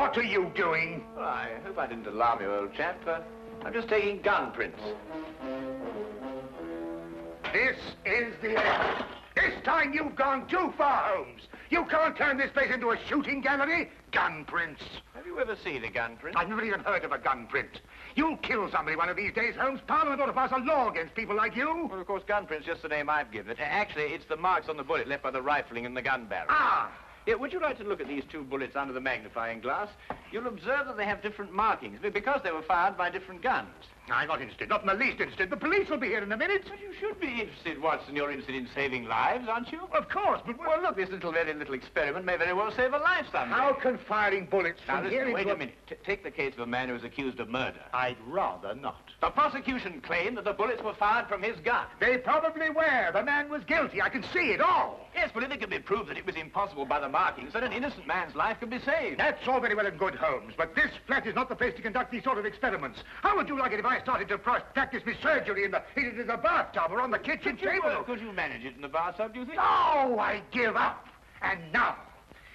What are you doing? Well, I hope I didn't alarm you, old chap. I'm just taking gun prints. This is the end. This time you've gone too far, Holmes. You can't turn this place into a shooting gallery. Gun prints. Have you ever seen a gun print? I've never even heard of a gun print. You'll kill somebody one of these days, Holmes. Parliament ought to pass a law against people like you. Well, of course, gun print's just the name I've given it. Actually, it's the marks on the bullet left by the rifling in the gun barrel. Ah! Yeah, would you like to look at these two bullets under the magnifying glass? You'll observe that they have different markings because they were fired by different guns. I'm not interested, not in the least interested. The police will be here in a minute. But you should be interested, Watson. You're interested in saving lives, aren't you? Of course, but... Well, look, this very little experiment may very well save a life someday. How can firing bullets now, from here listen, into wait a minute. Take the case of a man who is accused of murder. I'd rather not. The prosecution claimed that the bullets were fired from his gun. They probably were. The man was guilty. I can see it all. Yes, but if it can be proved that it was impossible by the markings, then an innocent man's life could be saved. That's all very well and good, Holmes, but this flat is not the place to conduct these sort of experiments. How would you like it if I started to practice my surgery in the bathtub or on the kitchen table? Could you manage it in the bathtub, do you think? No, I give up. And now,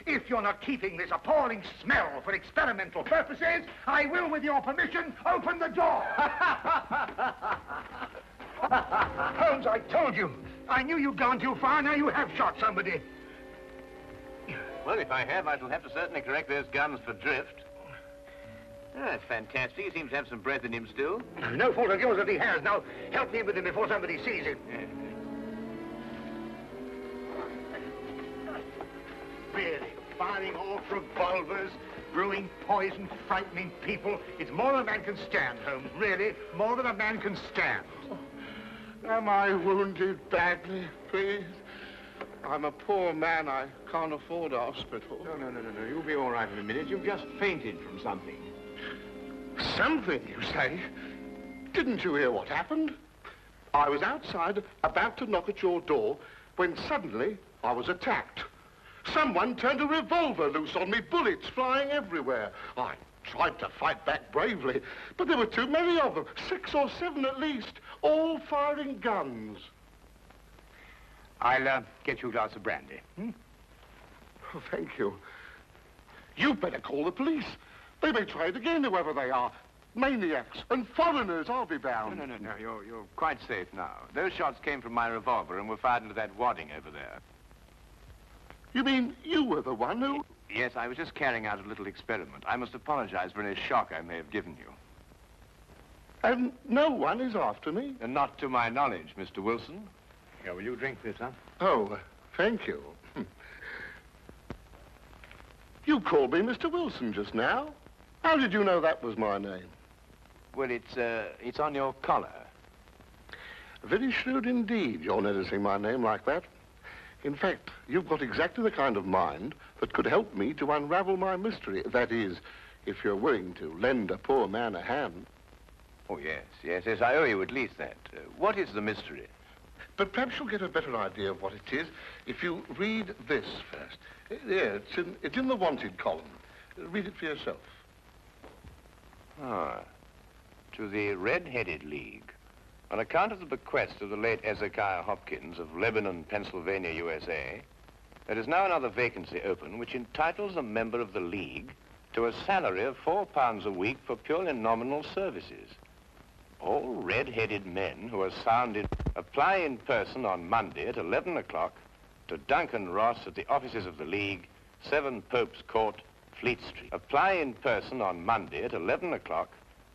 if you're not keeping this appalling smell for experimental purposes, I will, with your permission, open the door. Holmes, I told you. I knew you'd gone too far. Now you have shot somebody. Well, if I have, I shall have to certainly correct those guns for drift. Oh, that's fantastic. He seems to have some breath in him still. No fault of yours if he has. Now, help me with him before somebody sees him. Yes. Really, firing off revolvers, brewing poison, frightening people. It's more than a man can stand, Holmes. Really, more than a man can stand. Am I wounded badly, please? I'm a poor man. I can't afford a hospital. No. You'll be all right in a minute. You've just fainted from something. Something, you say? Didn't you hear what happened? I was outside, about to knock at your door, when suddenly I was attacked. Someone turned a revolver loose on me, bullets flying everywhere. I tried to fight back bravely, but there were too many of them, 6 or 7 at least, all firing guns. I'll get you a glass of brandy. Oh, thank you. You'd better call the police. They may try it again, whoever they are. Maniacs and foreigners, I'll be bound. No. You're quite safe now. Those shots came from my revolver and were fired into that wadding over there. You mean you were the one who... Yes, I was just carrying out a little experiment. I must apologize for any shock I may have given you. And no one is after me? And not to my knowledge, Mr. Wilson. Here, will you drink this, huh? Oh, thank you. You called me Mr. Wilson just now. How did you know that was my name? Well, it's on your collar. Very shrewd indeed, you're noticing my name like that. In fact, you've got exactly the kind of mind that could help me to unravel my mystery. That is, if you're willing to lend a poor man a hand. Oh, yes, I owe you at least that. What is the mystery? But perhaps you'll get a better idea of what it is if you read this first. Yeah, it's in the wanted column. Read it for yourself. Ah, to the Red-Headed League. On account of the bequest of the late Ezekiah Hopkins of Lebanon, Pennsylvania, USA, there is now another vacancy open which entitles a member of the League to a salary of £4 a week for purely nominal services. All red-headed men who are sound in... Apply in person on Monday at 11 o'clock to Duncan Ross at the offices of the League, 7 Pope's Court, Fleet Street. Apply in person on Monday at 11 o'clock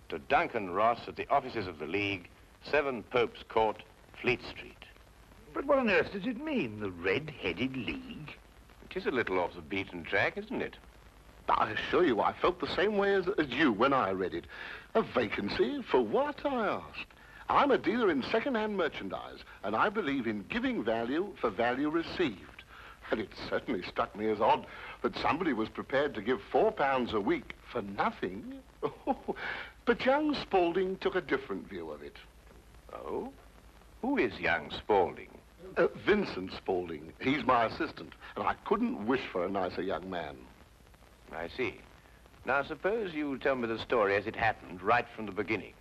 to Duncan Ross at the offices of the League, 7 Pope's Court, Fleet Street. But what on earth does it mean, the Red-Headed League? It is a little off the beaten track, isn't it? I assure you, I felt the same way as you when I read it. A vacancy for what, I asked. I'm a dealer in second-hand merchandise, and I believe in giving value for value received. And it certainly struck me as odd that somebody was prepared to give £4 a week for nothing. But young Spaulding took a different view of it. Oh? Who is young Spaulding? Vincent Spaulding. He's my assistant, and I couldn't wish for a nicer young man. I see. Now, suppose you tell me the story as it happened, right from the beginning.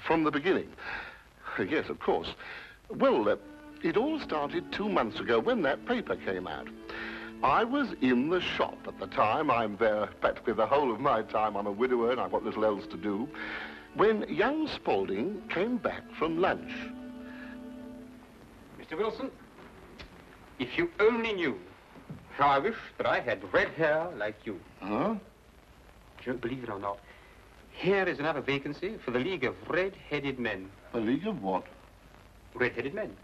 From the beginning? Yes, of course. Well, it all started 2 months ago when that paper came out. I was in the shop at the time. I'm there practically the whole of my time. I'm a widower and I've got little else to do. When young Spaulding came back from lunch. Mr. Wilson, if you only knew how I wish that I had red hair like you. Huh? Don't believe it or not, here is another vacancy for the League of Red-Headed Men. A league of what? Red-Headed Men.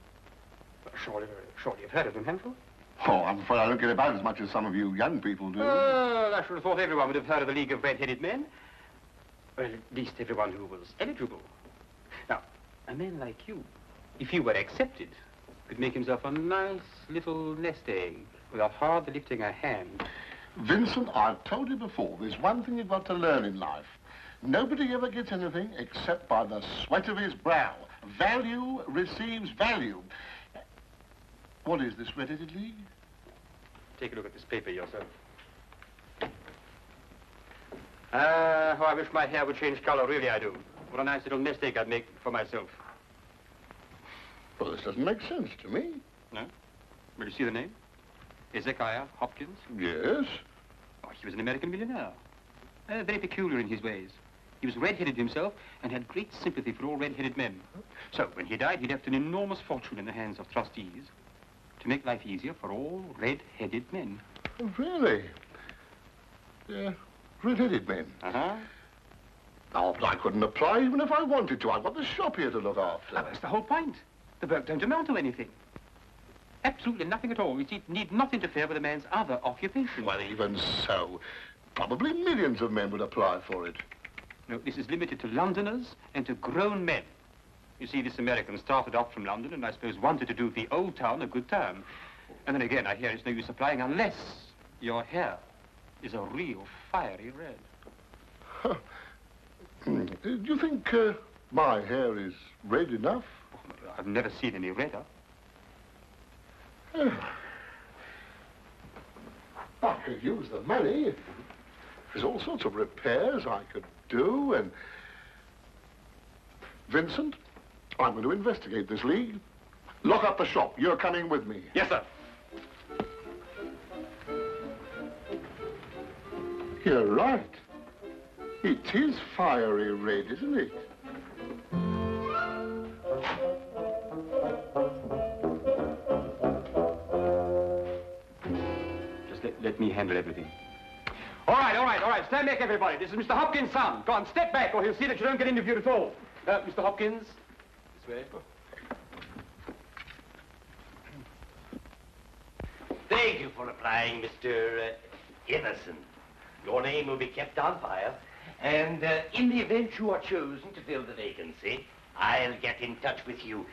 Surely you've heard of them, haven't you? Oh, I'm afraid I don't get about as much as some of you young people do. I should have thought everyone would have heard of the League of Red-Headed Men. Well, at least everyone who was eligible. Now, a man like you, if he were accepted, could make himself a nice little nest egg without hardly lifting a hand. Vincent, I've told you before, there's one thing you've got to learn in life. Nobody ever gets anything except by the sweat of his brow. Value receives value. What is this Red-Headed League? Take a look at this paper yourself. How I wish my hair would change color, really I do. What a nice little nest egg I'd make for myself. Well, this doesn't make sense to me. No? Will you see the name? Hezekiah Hopkins? Yes. Oh, he was an American millionaire. Very peculiar in his ways. He was red-headed himself and had great sympathy for all red-headed men. So, when he died, he left an enormous fortune in the hands of trustees to make life easier for all red-headed men. Oh, really? Yeah, red-headed men. Uh-huh. Oh, but I couldn't apply even if I wanted to. I've got the shop here to look after. Oh, that's the whole point. The work don't amount to anything. Absolutely nothing at all. It need not interfere with a man's other occupation. Well, even so, probably millions of men would apply for it. No, this is limited to Londoners and to grown men. You see, this American started off from London and I suppose wanted to do the old town a good turn. And then again, I hear it's no use applying unless your hair is a real fiery red. Huh. Do you think my hair is red enough? Oh, I've never seen any redder. I could use the money. There's all sorts of repairs I could do, and... Vincent, I'm going to investigate this league. Lock up the shop. You're coming with me. Yes, sir. You're right. It is fiery red, isn't it? Let me handle everything. All right. Stand back, everybody. This is Mr. Hopkins' son. Go on, step back, or he'll see that you don't get interviewed at all. Mr. Hopkins, this way. Thank you for applying, Mr. Everson. Your name will be kept on file, and in the event you are chosen to fill the vacancy, I'll get in touch with you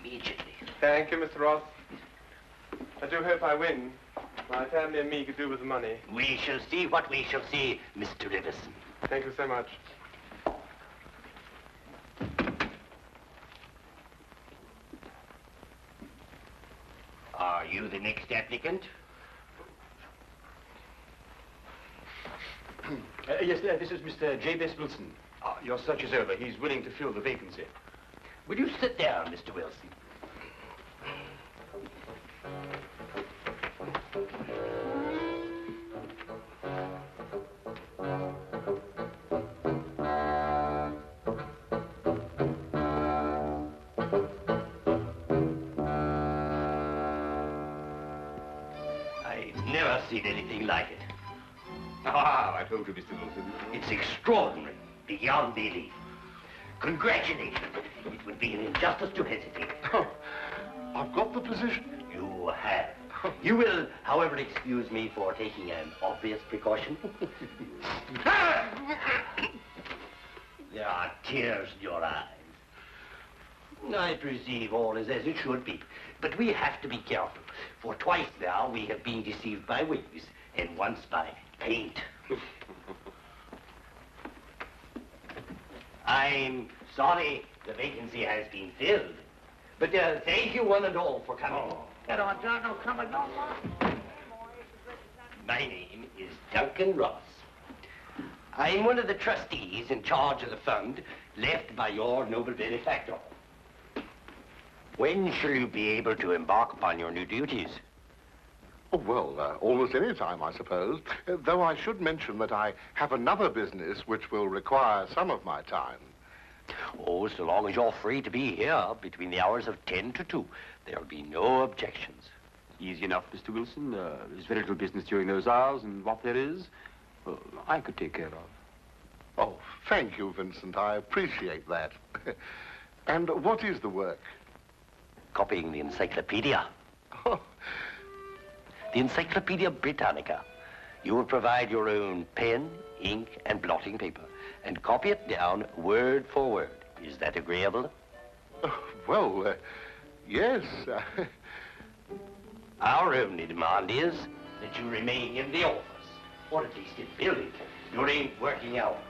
immediately. Thank you, Mr. Ross. I do hope I win. My family and me could do with the money. We shall see what we shall see, Mr. Everson. Thank you so much. Are you the next applicant? Yes, this is Mr. J.B.S. Wilson. Your search is over. He's willing to fill the vacancy. Will you sit down, Mr. Wilson? I've never seen anything like it. Ah, I told you, Mr. Wilson. It's extraordinary, beyond belief. Congratulations. It would be an injustice to hesitate. Oh, I've got the position. You have. You will, however, excuse me for taking an obvious precaution. There are tears in your eyes. I perceive all is as it should be, but we have to be careful, for twice now we have been deceived by wigs, and once by paint. I'm sorry the vacancy has been filled, but thank you one and all for coming. Get on, John. No, come along. My name is Duncan Ross. I'm one of the trustees in charge of the fund left by your noble benefactor. When shall you be able to embark upon your new duties? Oh, well, almost any time, I suppose. Though I should mention that I have another business which will require some of my time. Oh, so long as you're free to be here between the hours of 10 to 2, there'll be no objections. Easy enough, Mr. Wilson. There's very little business during those hours, and what there is, well, I could take care of. Oh, thank you, Vincent. I appreciate that. And what is the work? Copying the encyclopedia. Oh, The Encyclopedia Britannica. You will provide your own pen, ink, and blotting paper, and copy it down word for word. Is that agreeable? well, yes. Our only demand is that you remain in the office, or at least in building, during working hours.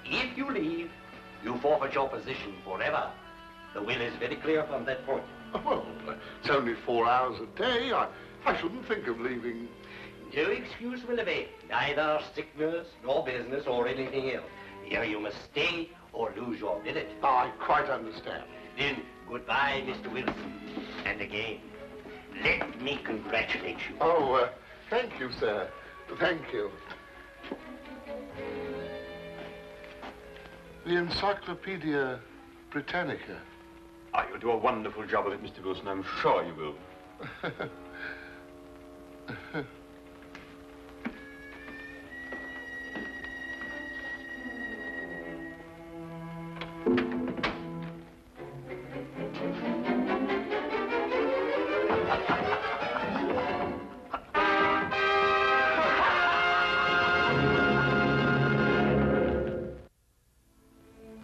If you leave, you forfeit your position forever. The will is very clear from that point. Well, it's only 4 hours a day. I shouldn't think of leaving. No excuse will avail, neither sickness, nor business, or anything else. Here you must stay or lose your billet. I quite understand. Then, goodbye, Mr. Wilson. And again, let me congratulate you. Oh, thank you, sir. Thank you. The Encyclopedia Britannica. Ah, you'll do a wonderful job of it, Mr. Wilson. I'm sure you will.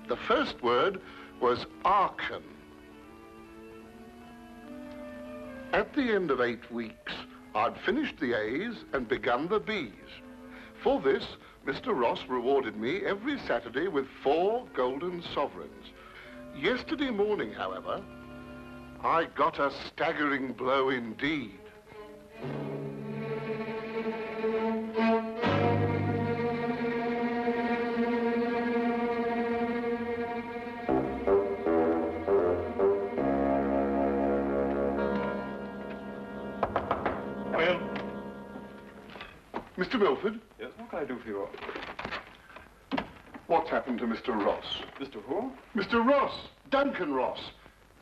The first word was Archon. At the end of 8 weeks, I'd finished the A's and begun the B's. For this, Mr. Ross rewarded me every Saturday with 4 golden sovereigns. Yesterday morning, however, I got a staggering blow indeed. Mr. Milford? Yes, what can I do for you? What's happened to Mr. Ross? Mr. Who? Mr. Ross! Duncan Ross!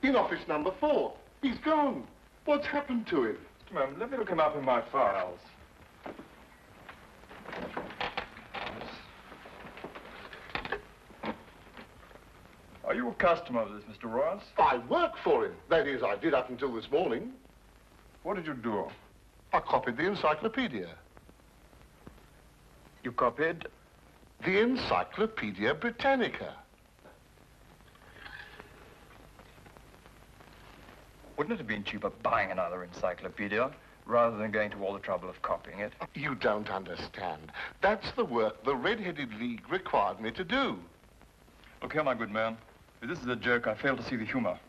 In office number 4. He's gone. What's happened to him? Just a moment, let me look him up in my files. Are you a customer of this, Mr. Ross? I work for him. That is, I did up until this morning. What did you do? I copied the encyclopedia. You copied? The Encyclopedia Britannica. Wouldn't it have been cheaper buying another encyclopedia rather than going to all the trouble of copying it? You don't understand. That's the work the Red-Headed League required me to do. Look here, my good man. If this is a joke, I fail to see the humor.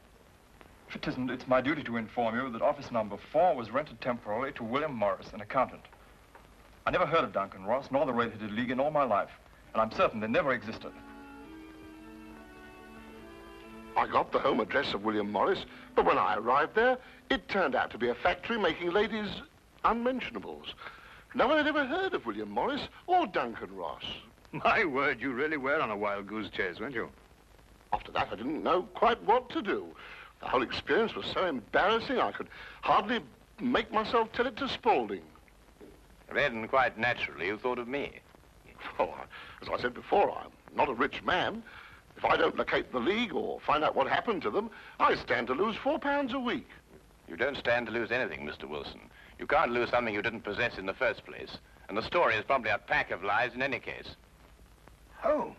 If it isn't, it's my duty to inform you that office number 4 was rented temporarily to William Morris, an accountant. I never heard of Duncan Ross, nor the Red-Headed League in all my life, and I'm certain they never existed. I got the home address of William Morris, but when I arrived there, it turned out to be a factory making ladies' unmentionables. No one had ever heard of William Morris or Duncan Ross. My word, you really were on a wild goose chase, weren't you? After that, I didn't know quite what to do. The whole experience was so embarrassing, I could hardly make myself tell it to Spaulding. Then, quite naturally, you thought of me. Oh, as I said before, I'm not a rich man. If I don't locate the League or find out what happened to them, I stand to lose £4 a week. You don't stand to lose anything, Mr. Wilson. You can't lose something you didn't possess in the first place. And the story is probably a pack of lies in any case. Holmes.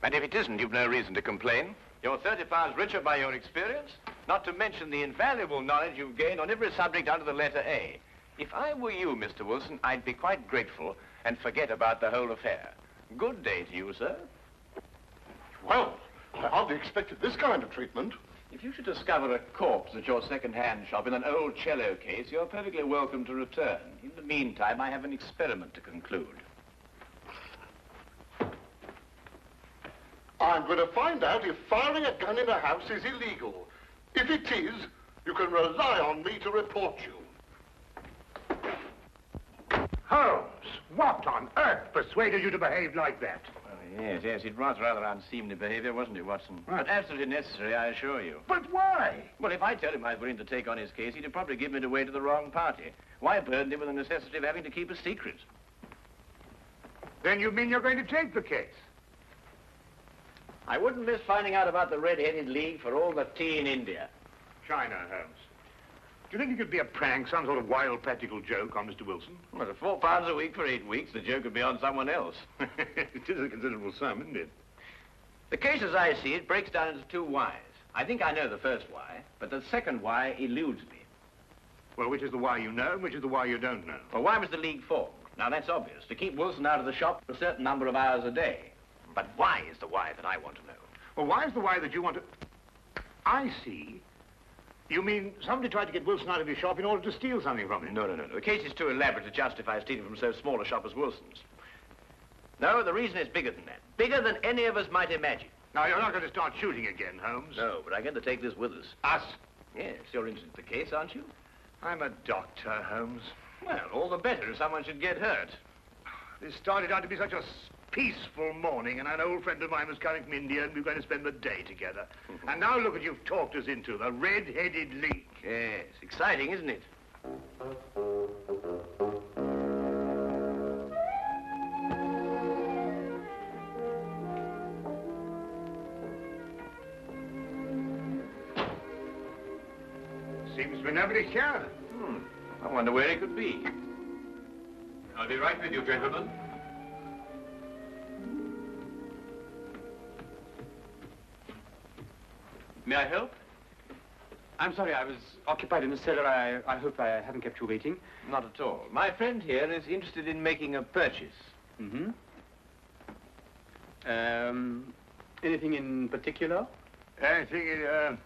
And if it isn't, you've no reason to complain. You're 30 pounds richer by your experience, not to mention the invaluable knowledge you've gained on every subject under the letter A. If I were you, Mr. Wilson, I'd be quite grateful and forget about the whole affair. Good day to you, sir. Well, I hardly expected this kind of treatment. If you should discover a corpse at your second-hand shop in an old cello case, you're perfectly welcome to return. In the meantime, I have an experiment to conclude. I'm going to find out if firing a gun in a house is illegal. If it is, you can rely on me to report you. Holmes, what on earth persuaded you to behave like that? Well, yes, it was rather unseemly behavior, wasn't it, Watson? Right. But absolutely necessary, I assure you. But why? Well, if I tell him I was willing to take on his case, he'd have probably given it away to the wrong party. Why burden him with the necessity of having to keep a secret? Then you mean you're going to take the case? I wouldn't miss finding out about the Red-Headed League for all the tea in India. China, Holmes. Do you think it could be a prank, some sort of wild practical joke on Mr. Wilson? Well, at £4 a week for 8 weeks, the joke would be on someone else. It is a considerable sum, isn't it? The case, as I see it, breaks down into two whys. I think I know the first why, but the second why eludes me. Well, which is the why you know and which is the why you don't know? Well, why was the League formed? Now, that's obvious. To keep Wilson out of the shop for a certain number of hours a day. But why is the why that I want to know? Well, why is the why that you want to... I see. You mean somebody tried to get Wilson out of his shop in order to steal something from him? No. The case is too elaborate to justify stealing from so small a shop as Wilson's. No, the reason is bigger than that. Bigger than any of us might imagine. Now, you're not going to start shooting again, Holmes. No, but I'm going to take this with us. Us? Yes, you're interested in the case, aren't you? I'm a doctor, Holmes. Well, all the better if someone should get hurt. This started out to be such a peaceful morning, and an old friend of mine was coming from India, and we were going to spend the day together. And now look what you've talked us into, the Red-Headed League. Yes, exciting, isn't it? Seems to be nobody here. I wonder where it could be. I'll be right with you, gentlemen. May I help? I'm sorry, I was occupied in the cellar. I hope I haven't kept you waiting. Not at all. My friend here is interested in making a purchase. Mm-hmm. Anything in particular? Anything,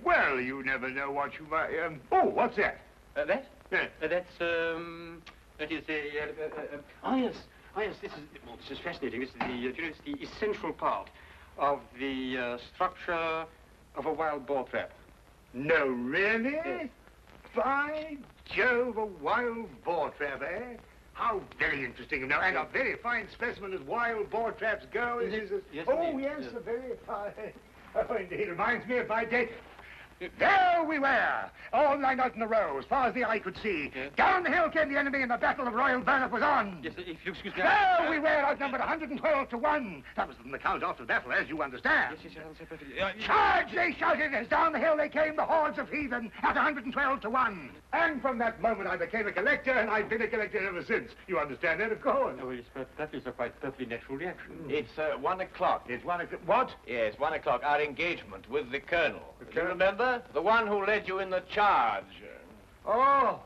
well, you never know what you might, oh, what's that? That? Yeah. That is a, oh, yes, this is fascinating. This is the, you know, it's the essential part of the structure of a wild boar trap. No, really? Yes. By Jove, a wild boar trap, eh? How very interesting. Now, and a very fine specimen as wild boar traps go. Yes, oh, indeed. yes, a very fine. Oh, indeed. Reminds me of my day. There we were, all lined out in a row, as far as the eye could see. Yes. Down the hill came the enemy, and the Battle of Royal Burnett was on. Yes, if you excuse me. There we were, outnumbered 112 to 1. That was from the count after the battle, as you understand. Yes, I'll say perfectly. Charge, they shouted, as down the hill they came, the hordes of heathen, at 112 to 1. And from that moment I became a collector, and I've been a collector ever since. You understand that, of course. Oh, yes, but that is a quite perfectly natural reaction. It's 1 o'clock. It's 1 o'clock. What? Yes, 1 o'clock. Our engagement with the Colonel. Do you Colonel? remember? The one who led you in the charge. Oh,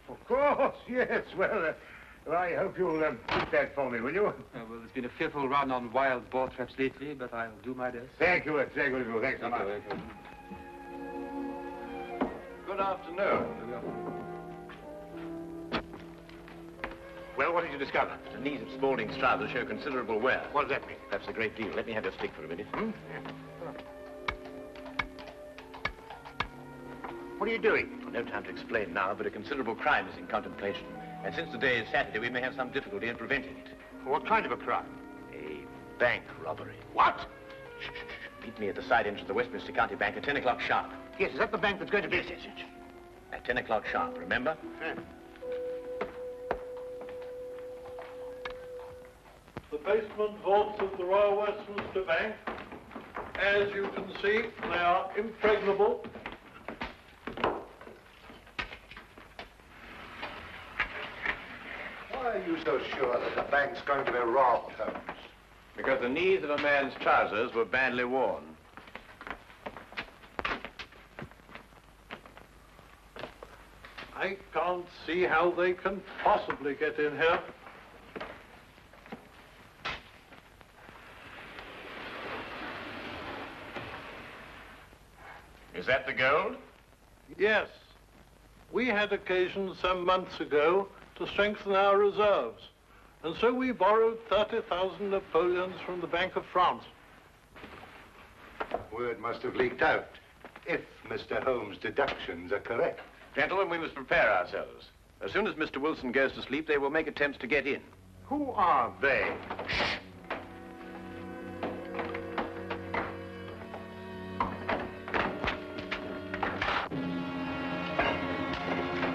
of course, yes. Well, I hope you'll keep that for me, will you? Well, there's been a fearful run on wild boar traps lately, but I'll do my best. Thank you, thank you. Thanks so much. Good afternoon. Well, what did you discover? The knees of Spaulding's trousers show considerable wear. What does that mean? That's a great deal. Let me have your stick for a minute. What are you doing? Well, no time to explain now, but a considerable crime is in contemplation. And since today is Saturday, we may have some difficulty in preventing it. What kind of a crime? A bank robbery. What? Shh. Meet me at the side entrance of the Westminster County Bank at 10 o'clock sharp. Yes, is that the bank that's going to be... Yes. At 10 o'clock sharp, remember? Yeah. The basement vaults of the Royal Westminster Bank, as you can see, they are impregnable. Why are you so sure that the bank's going to be robbed, Holmes? Because the knees of a man's trousers were badly worn. I can't see how they can possibly get in here. Is that the gold? Yes. We had occasion some months ago to strengthen our reserves, and so we borrowed 30,000 Napoleons from the Bank of France. Word must have leaked out, if Mr. Holmes' deductions are correct. Gentlemen, we must prepare ourselves. As soon as Mr. Wilson goes to sleep, they will make attempts to get in. Who are they?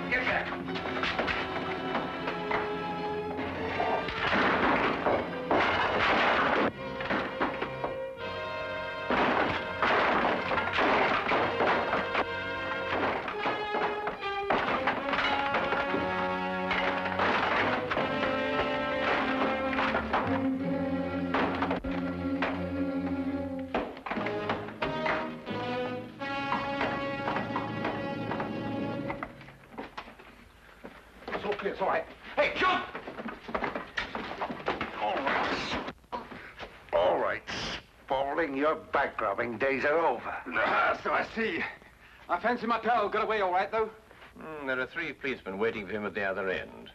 Get back. It's all right. Hey, jump! All right, Spaulding, your back-robbing days are over. So I see. I fancy my pal got away all right, though. There are 3 policemen waiting for him at the other end.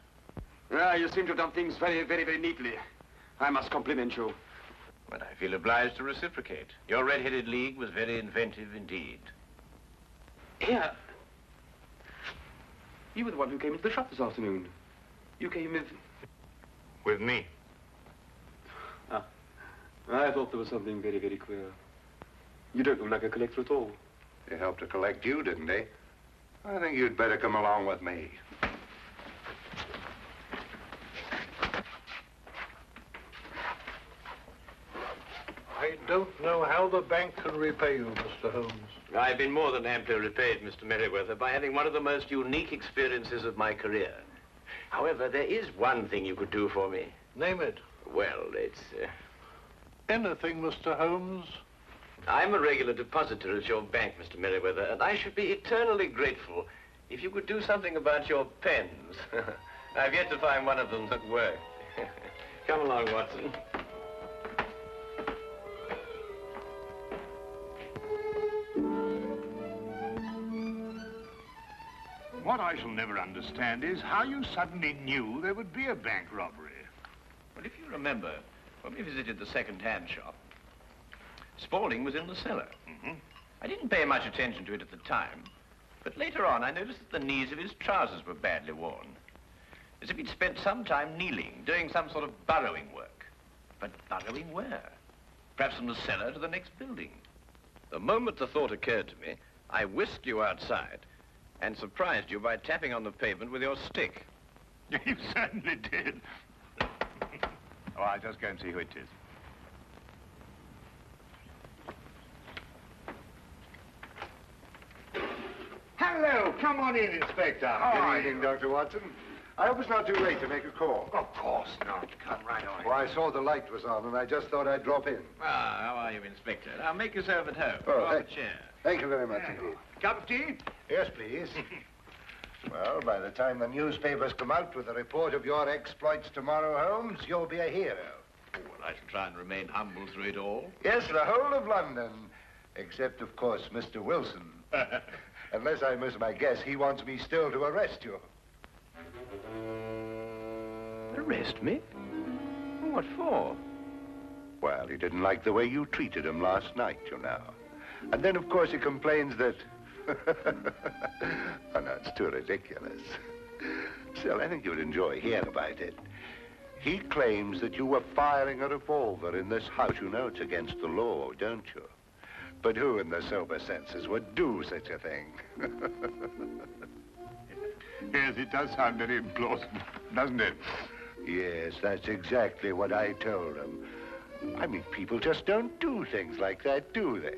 You seem to have done things very, very, very neatly. I must compliment you. But I feel obliged to reciprocate. Your Red-Headed League was very inventive indeed. Here. You were the one who came into the shop this afternoon. You came with... With me? Ah. I thought there was something very, very queer. You don't look like a collector at all. They helped to collect you, didn't they? I think you'd better come along with me. I don't know how the bank can repay you, Mr. Holmes. I've been more than amply repaid, Mr. Merriweather, by having one of the most unique experiences of my career. However, there is one thing you could do for me. Name it. Well, it's... Anything, Mr. Holmes. I'm a regular depositor at your bank, Mr. Merriweather, and I should be eternally grateful if you could do something about your pens. I've yet to find one of them that works. Come along, Watson. What I shall never understand is how you suddenly knew there would be a bank robbery. Well, if you remember, when we visited the second-hand shop, Spaulding was in the cellar. I didn't pay much attention to it at the time, but later on I noticed that the knees of his trousers were badly worn, as if he'd spent some time kneeling, doing some sort of burrowing work. But burrowing where? Perhaps from the cellar to the next building. The moment the thought occurred to me, I whisked you outside and surprised you by tapping on the pavement with your stick. You certainly did. Oh, I'll just go and see who it is. Hello, come on in, Inspector. How Good evening, Dr. Watson. I hope it's not too late to make a call. Of course not. Come right on. Well, I saw the light was on, and I just thought I'd drop in. Ah, how are you, Inspector? Now, make yourself at home. Oh, Draw up a chair. Thank you very much indeed. Cup of tea? Yes, please. Well, by the time the newspapers come out with a report of your exploits tomorrow, Holmes, you'll be a hero. Oh, well, I shall try and remain humble through it all. Yes, the whole of London, except, of course, Mr. Wilson. Unless I miss my guess, he wants me still to arrest you. Arrest me? What for? Well, he didn't like the way you treated him last night, you know. And then, of course, he complains that... Oh, no, it's too ridiculous. Still, I think you'd enjoy hearing about it. He claims that you were firing a revolver in this house. You know it's against the law, don't you? But who in their sober senses would do such a thing? Yes, it does sound very implausible, doesn't it? Yes, that's exactly what I told him. I mean, people just don't do things like that, do they?